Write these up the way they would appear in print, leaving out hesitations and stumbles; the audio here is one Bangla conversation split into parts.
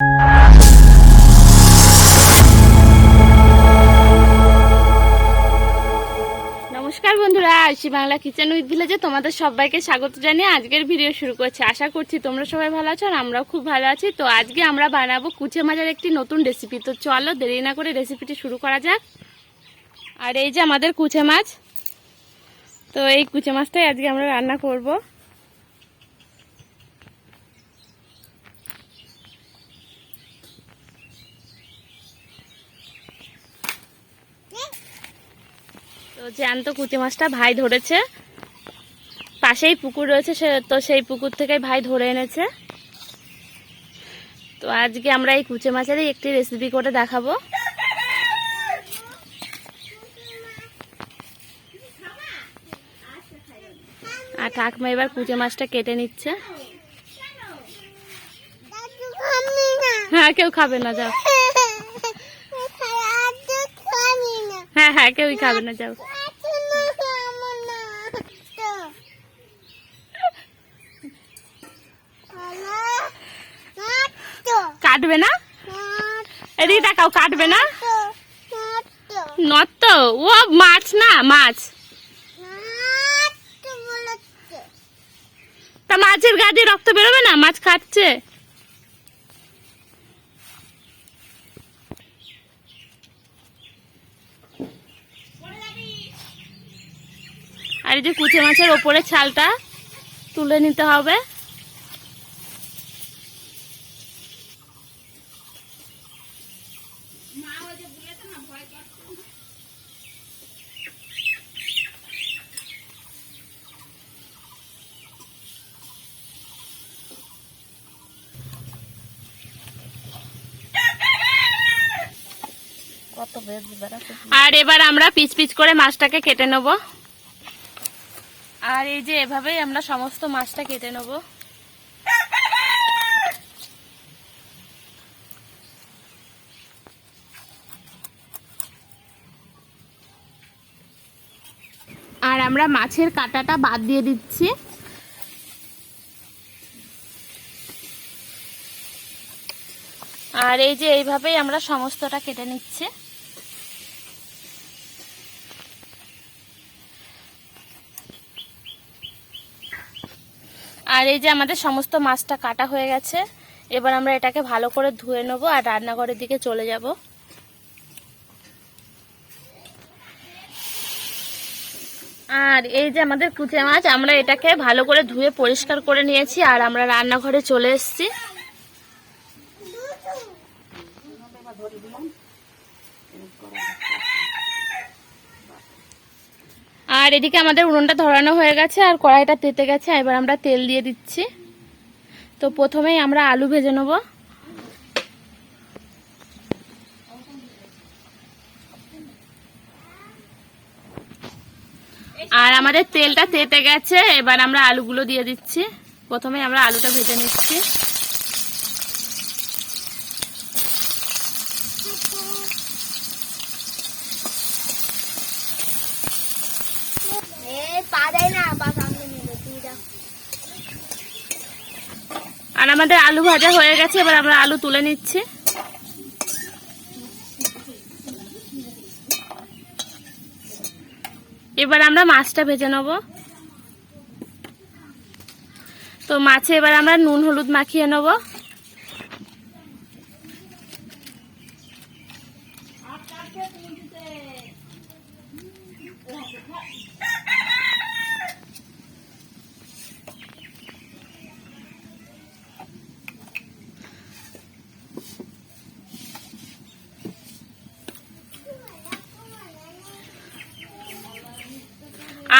নমস্কার বন্ধুরা, আইওশী বাংলা কিচেন উইথ ভিলেজে তোমাদের সবাইকে স্বাগত জানিয়ে আজকের ভিডিও শুরু করছি। আশা করছি তোমরা সবাই ভালো আছো আর আমরাও খুব ভালো আছি। তো আজকে আমরা বানাবো কুচে মাছের একটি নতুন রেসিপি। তো চলো দেরি না করে রেসিপিটি শুরু করা যাক। আর এই যে আমাদের কুচে মাছ, তো এই কুচে মাছটাই আজকে আমরা রান্না করব। তো জ্যান্ত কুচে মাছটা ভাই ধরেছে, পাশেই পুকুর রয়েছে, তো সেই পুকুর থেকে ভাই ধরে এনেছে। তো আজকে আমরা এই কুচে মাছেরই একটি রেসিপি করে দেখাবো। আর ঠাকুমা এবার কুচে মাছটা কেটে নিচ্ছে। হ্যাঁ, কেউ খাবে না, যাও। হ্যাঁ হ্যাঁ, কেউই খাবে না, যাও। কাটবে না, এদিকে তাকাও, কাটবে না। নট তো, ও মাছ না, মাছ। তা মাছের গা দিয়ে রক্ত বেরোবে না, মাছ খাচ্ছে। আর এই যে কুচে মাছের ওপরে ছালটা তুলে নিতে হবে। আর এবার আমরা পিচ পিচ করে মাছটাকে কেটে নেব। আর এই যে এভাবেই আমরা সমস্ত মাছটা কেটে নেব। আর আমরা মাছের কাঁটাটা বাদ দিয়ে দিচ্ছি। আর এই যে এইভাবেই আমরা সমস্তটা কেটে নিচ্ছি। আর এই যে আমাদের সমস্ত মাছটা কাটা হয়ে গেছে। এবার আমরা এটাকে ভালো করে ধুয়ে নেব আর রান্নাঘরের দিকে চলে যাব। আর এই যে আমাদের কুচে মাছ, আমরা এটাকে ভালো করে ধুয়ে পরিষ্কার করে নিয়েছি। আর আমরা রান্নাঘরে চলে এসেছি। আর এদিকে আমাদের উনুনটা ধরানো হয়ে গেছে আর কড়াইটা তেতে গেছে। এবার আমরা তেল দিয়ে দিচ্ছি। তো প্রথমেই আমরা আলু ভেজে নেব। আর আমাদের তেলটা তেতে গেছে, এবার আমরা আলুগুলো দিয়ে দিচ্ছি। প্রথমে আমরা আলুটা ভেজে নিচ্ছি। আর আমাদের আলু ভাজা হয়ে গেছে, এবার আমরা আলু তুলে নিচ্ছি। এবার আমরা মাছটা ভেজে নেব। তো মাছে এবার আমরা নুন হলুদ মাখিয়ে নেব।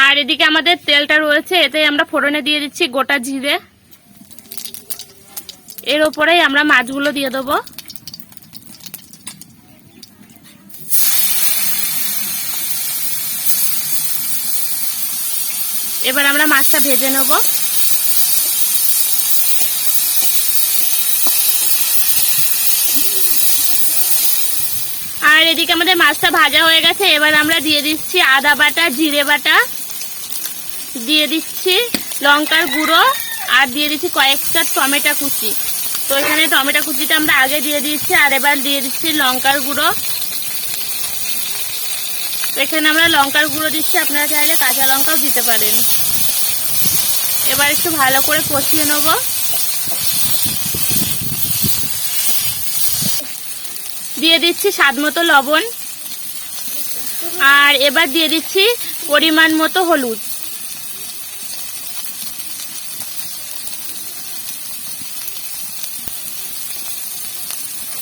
আর এদিকে আমাদের তেলটা রয়েছে, এতে আমরা ফোড়নে দিয়ে দিচ্ছি গোটা জিরে। এর উপরেই আমরা মাছগুলো দিয়ে দেবো। এবার আমরা মাছটা ভেজে নেব। আর এদিকে আমাদের মাছটা ভাজা হয়ে গেছে। এবার আমরা দিয়ে দিচ্ছি আদা বাটা, জিরে বাটা, দিয়ে দিচ্ছি লঙ্কার গুঁড়ো, আর দিয়ে দিচ্ছি কয়েকটা টমেটো কুচি। তো এখানে টমেটো কুচিটা আমরা আগে দিয়ে দিচ্ছি, আর এবার দিয়ে দিচ্ছি লঙ্কার গুঁড়ো। তো এখানে আমরা লঙ্কার গুঁড়ো দিচ্ছি, আপনারা চাইলে কাঁচা লঙ্কাও দিতে পারেন। এবার একটু ভালো করে কষিয়ে নেব। দিয়ে দিচ্ছি স্বাদ মতো লবণ, আর এবার দিয়ে দিচ্ছি পরিমাণ মতো হলুদ।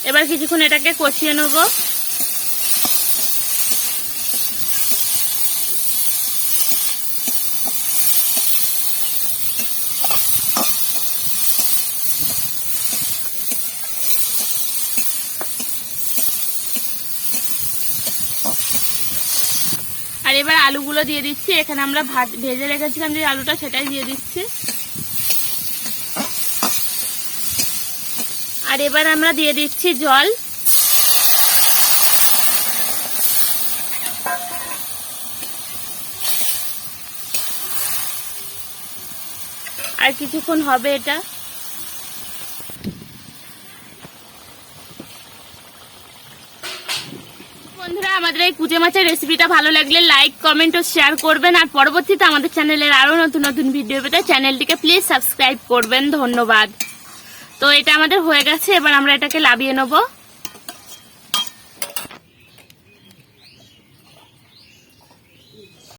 এবার কিছুক্ষণ এটাকে কষিয়ে নেব। আর এবার আলুগুলো দিয়ে দিচ্ছি। এখানে আমরা ভেজে রেখেছিলাম যে আলুটা, সেটাই দিয়ে দিচ্ছি। আর এবার আমরা দিয়ে দিচ্ছি জল। আর কিছুক্ষণ হবে এটা। বন্ধুরা, আমাদের এই কুচে মাছের রেসিপিটা ভালো লাগলে লাইক, কমেন্ট ও শেয়ার করবেন। আর পরবর্তীতে আমাদের চ্যানেলের আরো নতুন নতুন ভিডিও পেতে চ্যানেলটিকে প্লিজ সাবস্ক্রাইব করবেন। ধন্যবাদ। তো এটা আমাদের হয়ে গেছে, এবার আমরা এটাকে নামিয়ে নেব।